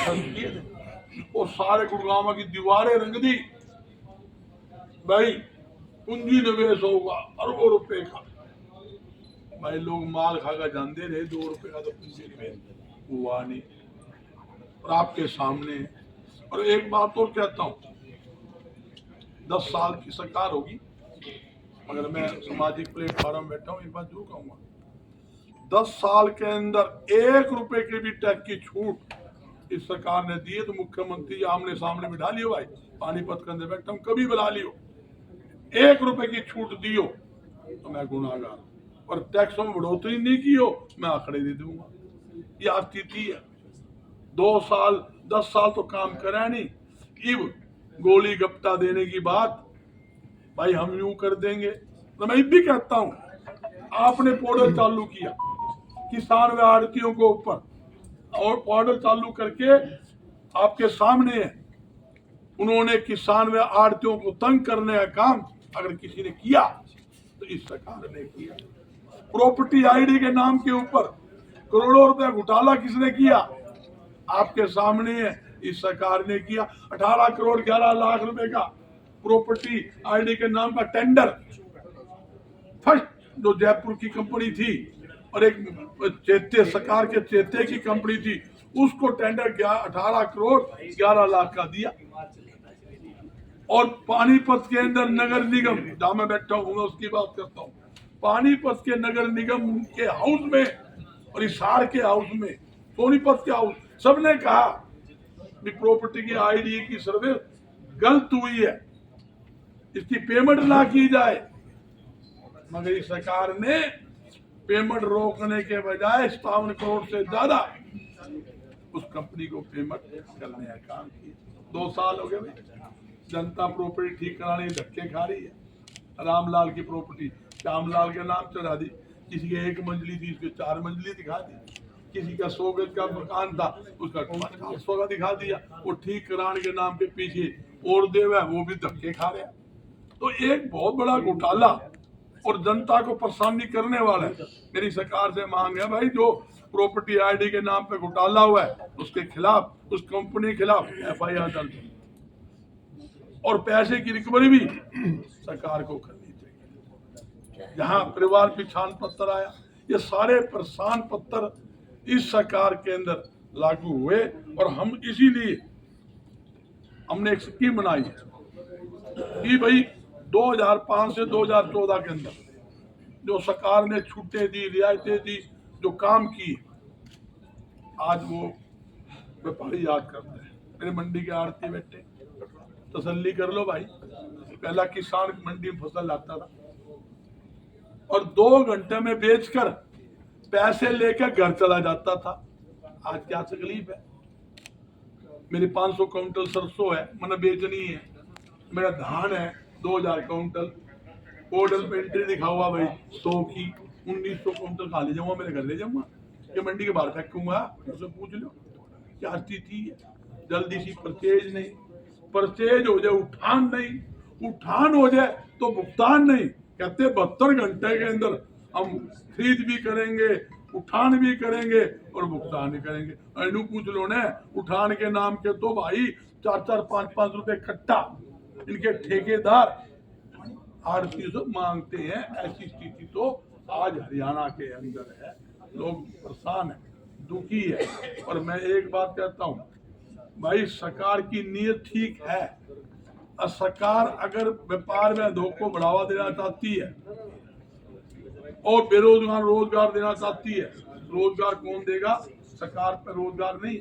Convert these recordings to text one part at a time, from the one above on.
किए थे और सारे गुड़गांव की दीवारें रंग दी। भाई पूंजी निवेश होगा अरबों रुपए का। भाई लोग माल खाकर जानते रहे, 2 रुपए का तो पूंजी निवेश हुआ नहीं। और आपके सामने। और एक बात और कहता हूँ, 10 साल की सरकार होगी, मगर मैं सामाजिक प्लेटफॉर्म बैठा हूँ, एक बात जरूर कहूंगा, 10 साल के अंदर 1 रुपए की भी टैक्स की छूट इस सरकार ने दी है तो मुख्यमंत्री आमने सामने बिठा लियो भाई, पानीपत के अंदर बैठा हूँ, कभी बुला लियो, 1 रुपए की छूट दियो तो मैं गुनाहगार, और टैक्स में बढ़ोतरी नहीं की हो मैं आंकड़े दे दूंगा। ये आज स्थिति है। 2 साल 10 साल तो काम करा नहीं, इब गोली गप्ता देने की बात, भाई हम यूं कर देंगे। तो मैं भी कहता हूं, आपने पोर्टल चालू किया किसान व आड़तियों को ऊपर, और पोर्टल चालू करके आपके सामने है, उन्होंने किसान व आड़तियों को तंग करने का काम अगर किसी ने किया तो इस सरकार ने किया। प्रॉपर्टी आईडी के नाम के ऊपर करोड़ों रुपए घोटाला किसने किया? आपके सामने है, इस सरकार ने किया। 18 करोड़ 11 लाख रुपए का प्रॉपर्टी आईडी के नाम का टेंडर, फर्स्ट जो जयपुर की कंपनी थी और एक चेते सरकार के चेते की कंपनी थी, उसको टेंडर 18 करोड़ 11 लाख का दिया। और पानीपत के अंदर नगर निगम, जहां मैं बैठा हूँ उसकी बात करता हूँ, पानीपत के नगर निगम के हाउस में और हिसार के हाउस में, सोनीपत के हाउस, सबने कहा कि प्रॉपर्टी की आईडी की सर्वे गलत हुई है, इसकी पेमेंट ना की जाए। मगर इस सरकार ने पेमेंट रोकने के बजाय 57 करोड़ से ज्यादा उस कंपनी को पेमेंट करने का काम किया। 2 साल हो गए, जनता प्रॉपर्टी ठीक कराने के धक्के खा रही है। रामलाल की प्रॉपर्टी श्यामलाल के नाम चढ़ा दी, किसी के 1 मंजिली थी उसके 4 मंजिली दिखा दी, किसी का 100 गज का मकान था उसका 500 का दिखा दिया, वो ठीक कराने के नाम पे पीछे और देव है, वो भी धक्के खा रहे हैं। तो एक बहुत बड़ा घोटाला और जनता को परेशानी करने वाला है। मेरी सरकार से मांग है भाई, जो प्रॉपर्टी आईडी के नाम पे घोटाला हुआ है उसके खिलाफ, उस कंपनी के खिलाफ FIR दर्ज, और पैसे की रिकवरी भी सरकार को करनी चाहिए। जहां परिवार पिछान पत्र आया, ये सारे परेशान पत्र इस सरकार के अंदर लागू हुए, और हम इसीलिए हमने एक स्कीम बनाई है कि भाई 2005 से 2014 के अंदर जो सरकार ने छूटें दी, रियायतें दी, जो काम की, आज वो व्यापारी याद करते हैं। मेरे मंडी के आड़ती बैठे, तसल्ली कर लो भाई, पहला किसान मंडी में फसल लाता था और 2 घंटे में बेचकर पैसे लेकर घर चला जाता था। आज क्या तकलीफ है? मेरी 500 क्विंटल सरसों है, मैंने बेचनी है, मेरा धान है 2000 क्विंटल, पोर्टल पे एंट्री लिखा हुआ भाई 100 की, 1900 क्विंटल खा ले जाऊंगा, मेरे घर ले जाऊंगा कि मंडी के बाहर फेंकूंगा? उससे पूछ लो क्या स्थिति है। जल्दी सी परचेज नहीं, परचेज हो जाए उठान नहीं, उठान हो जाए तो भुगतान नहीं। कहते 72 घंटे के अंदर हम खरीद भी करेंगे, उठान भी करेंगे और भुगतान भी करेंगे। अनु पूछ लो ना, उठान के नाम के तो भाई 4-4 5-5 रुपए कट्टा इनके ठेकेदार आड़ती से मांगते हैं। ऐसी स्थिति तो आज हरियाणा के अंदर है, लोग परेशान है, दुखी है। और मैं एक बात कहता हूँ भाई, सरकार की नीयत ठीक है, सरकार अगर व्यापार में उद्योग को बढ़ावा देना चाहती है और बेरोजगार रोजगार देना चाहती है, रोजगार कौन देगा? सरकार पर रोजगार नहीं,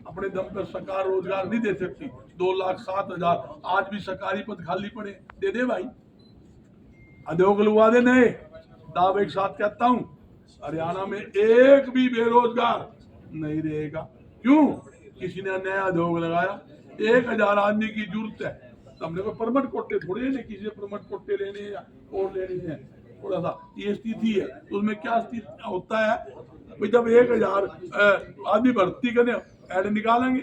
अपने दम पर सरकार रोजगार नहीं दे सकती। 2,07,000 आज भी सरकारी पद खाली पड़े, दे दे भाई, उद्योग लगवा दे नए। दाव एक साथ कहता हूं, हरियाणा में एक भी बेरोजगार नहीं रहेगा। क्यों? किसी ने नया उद्योग लगाया, 1000 आदमी की जरूरत है, हमने को परमिट कोटे थोड़े ने, किसी से परमिट कोटे लेने या और लेने हैं, थोड़ा सा ये स्थिति है। उसमें क्या स्थिति होता है भाई, जब 1000 आदमी भर्ती करने ऐड निकालेंगे,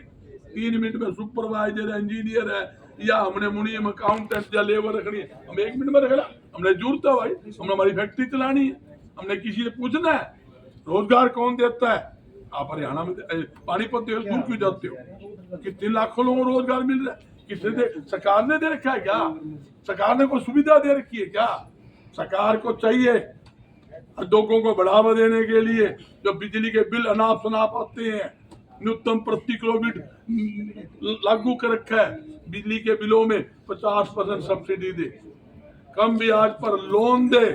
3 मिनट में सुपरवाइजर है, इंजीनियर है, या हमने मुनीम अकाउंटेंट या लेबर रखनी है, हम 1 मिनट में रखना। हमने जरूरत है भाई, हमने हमारी फैक्ट्री चलानी है, हमने किसी से पूछना है रोजगार कौन देता है? आप हरियाणा में पानीपत दूर क्यों जाते हो? कितने लाखों लोगों को रोजगार मिल रहा है। किसने दे? सरकार ने दे रखा है क्या? सरकार ने कोई सुविधा दे रखी है क्या? सरकार को चाहिए उद्योगों को बढ़ावा देने के लिए जो बिजली के बिल अनाप शनाप आते हैं, न्यूनतम प्रति किलोमीटर लागू कर रखा है। बिजली के बिलों में 50% सब्सिडी दे, कम ब्याज पर लोन दे,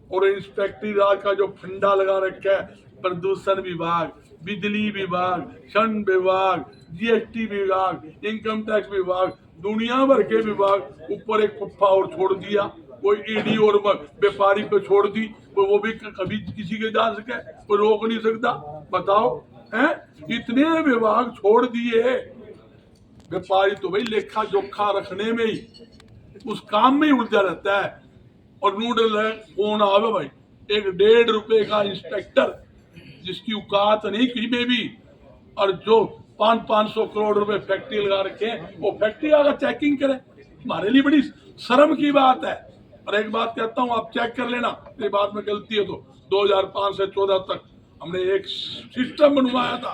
और इंस्पेक्टरी राज का जो फंडा लगा रखा है, प्रदूषण विभाग, बिजली विभाग, श्रम विभाग, जीएसटी विभाग, इनकम टैक्स विभाग, दुनिया भर के विभाग, ऊपर एक पप्पा और छोड़ दिया, कोई ईडी और व्यापारी को छोड़ दी, तो वो भी कभी किसी के जा सके, कोई रोक नहीं सकता। बताओ हैं, इतने विभाग छोड़ दिए। व्यापारी तो भाई लेखा जोखा रखने में ही, उस काम में ही उलझा रहता है। और नूडल है कौन आवे भाई, एक 1.5 रुपए का इंस्पेक्टर जिसकी औकात नहीं कहीं में भी, और जो 500 करोड़ रुपए फैक्ट्री लगा रखे हैं, वो फैक्ट्री आकर चेकिंग करे। हमारे लिए बड़ी शर्म की बात है। और एक बात कहता हूँ, आप चेक कर लेना, मेरी बात में गलती है तो 2005 से 14 तक हमने एक सिस्टम बनवाया था,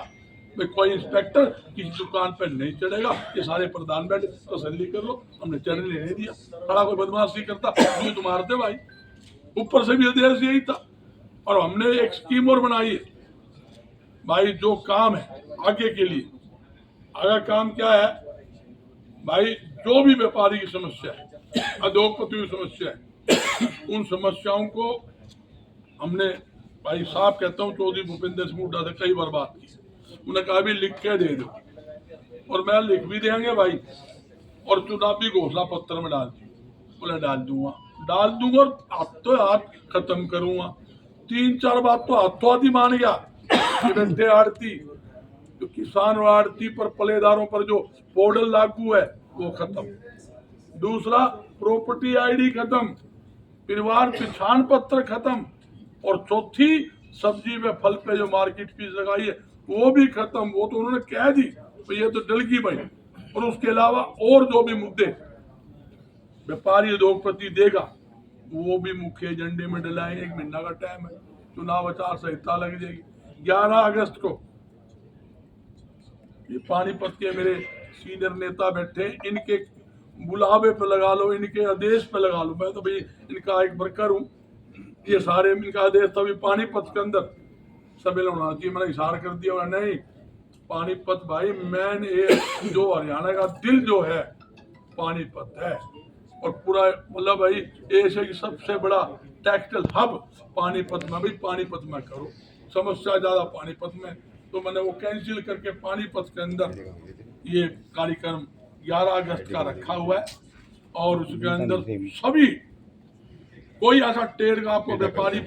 कोई इंस्पेक्टर किसी दुकान पर नहीं चढ़ेगा, ये सारे प्रधान बैठे तसल्ली कर लो, हमने चढ़ने नहीं दिया। खड़ा कोई बदमाशी करता दूध मारते भाई, ऊपर से भी आदेश यही था। और हमने एक स्कीम और बनाई है भाई, जो काम है आगे के लिए, आगे काम क्या है भाई, जो भी व्यापारी की समस्या है, उद्योगपति की समस्या है, उन समस्याओं को हमने भाई साहब कहता हूँ, चौधरी भूपेंद्र सिंह हुड्डा से कई बार बात की, उन्होंने कहा भी लिख के दे दो, और मैं लिख भी देंगे भाई, और चुनावी घोषणा पत्र में डाल दी, बोले डाल दूंगा और हाथों हाथ खत्म करूंगा। 3-4 बात तो हाथों हाथ ही मान गया। बैठे आड़ती, जो किसान और आड़ती पर पलेदारों पर जो पोर्टल लागू है वो खत्म। दूसरा, प्रॉपर्टी आईडी खत्म, परिवार पहचान पत्र खत्म, और चौथी, सब्जी व फल पे जो मार्केट फीस लगाई है वो भी खत्म। वो तो उन्होंने कह दी, तो ये तो डल गई भाई। और उसके अलावा और जो भी मुद्दे व्यापारी उद्योगपति देगा वो भी मुख्य एजेंडे में डलाएंगे। 1 महीना का टाइम है, चुनाव आचार संहिता लग जाएगी। 11 अगस्त को ये पानीपत के मेरे सीनियर नेता बैठे, इनके बुलावे पे लगा लो, इनके आदेश पे लगा लो। मैं तो भाई इनका एक वर्कर हूँ, ये सारे इनका आदेश था भी पानीपत के अंदर सम्मेलन होना चाहिए। मैंने इशारा कर दिया, नहीं, पानीपत भाई मैन जो हरियाणा का दिल जो है पानीपत है, और पूरा मतलब भाई एशिया की सबसे बड़ा टेक्सटाइल हब पानीपत में, भाई पानीपत में करो, समस्या ज्यादा पानीपत में। तो मैंने वो कैंसिल करके पानीपत के अंदर ये कार्यक्रम 11 अगस्त का रखा हुआ है, और उसके अंदर सभी कोई ऐसा टेढ़ का आपको व्यापारी